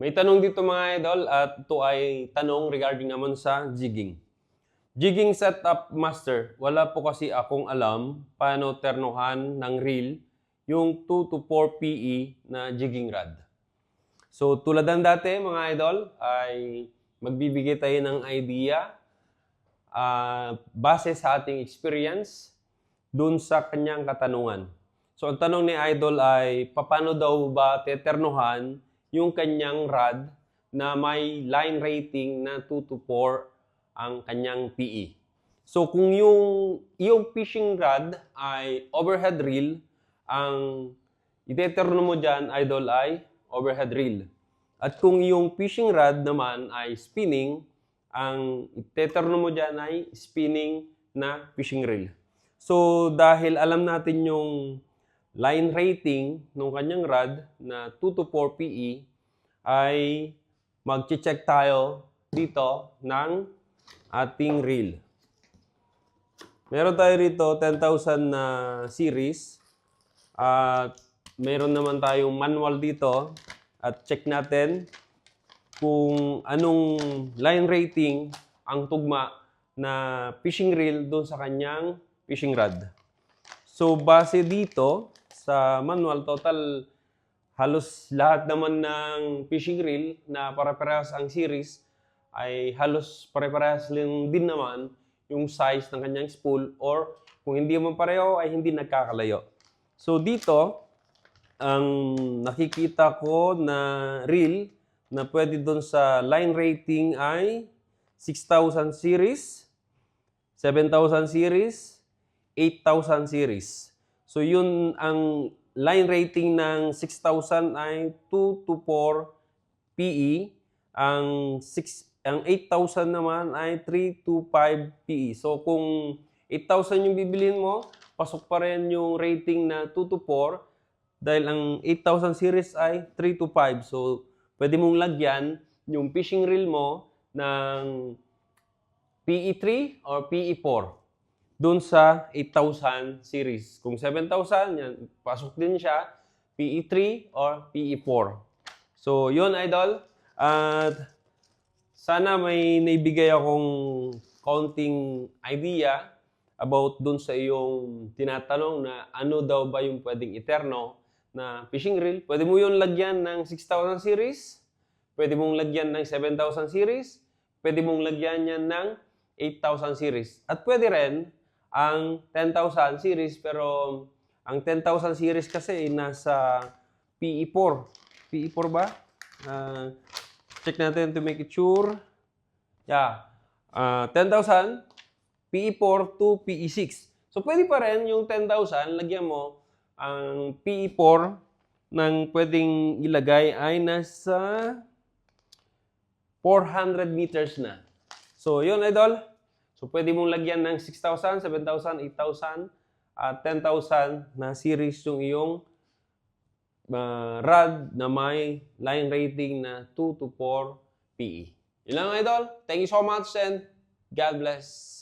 May tanong dito mga idol at ito ay tanong regarding naman sa jigging. Jigging setup master, wala po kasi akong alam paano ternuhan ng reel yung 2 to 4 PE na jigging rod. So tulad ng dati mga idol ay magbibigay tayo ng idea base sa ating experience dun sa kanyang katanungan. So ang tanong ni idol ay paano daw ba teternuhan yung kanyang rod na may line rating na 2 to 4 ang kanyang PE. So kung yung fishing rod ay overhead reel, ang iteterno mo dyan, idol, ay overhead reel. At kung yung fishing rod naman ay spinning, ang iteterno mo dyan ay spinning na fishing reel. So dahil alam natin yung line rating ng kanyang rod na 2 to 4 PE, ay mag-check tayo dito ng ating reel. Meron tayo rito 10,000 na series at meron naman tayong manual dito at check natin kung anong line rating ang tugma na fishing reel doon sa kanyang fishing rod. So base dito sa manual, total halos lahat naman ng fishing reel na pare-parehas ang series ay halos pare-parehas din naman yung size ng kanyang spool, or kung hindi man pareho ay hindi nagkakalayo. So dito, ang nakikita ko na reel na pwede doon sa line rating ay 6,000 series, 7,000 series, 8,000 series. So yun ang line rating ng 6,000 ay 2 to 4 PE. Ang 8,000 naman ay 3 to 5 PE. So kung 8,000 yung bibilhin mo, pasok pa rin yung rating na 2 to 4 dahil ang 8,000 series ay 3 to 5. So pwede mong lagyan yung fishing reel mo ng PE3 or PE4 doon sa 8,000 series. Kung 7,000, yan, pasok din siya, PE3 or PE4. So, yun, idol. At sana may naibigay akong counting idea about doon sa iyong tinatanong na ano daw ba yung pwedeng iterno na fishing reel. Pwede mo yun lagyan ng 6,000 series, pwede mong lagyan ng 7,000 series, pwede mong lagyan yan ng 8,000 series. At pwede rin ang 10,000 series, pero ang 10,000 series kasi nasa PE4. PE4 ba? Check natin to make it sure. Yeah. 10,000, PE4 to PE6. So, pwede pa rin yung 10,000, lagyan mo ang PE4 ng pwedeng ilagay ay nasa 400 meters na. So, yun, idol. So, pwede mong lagyan ng 6,000, 7,000, 8,000, 10,000 na series yung iyong rod na may line rating na 2 to 4 PE. Yun lang, idol. Thank you so much and God bless.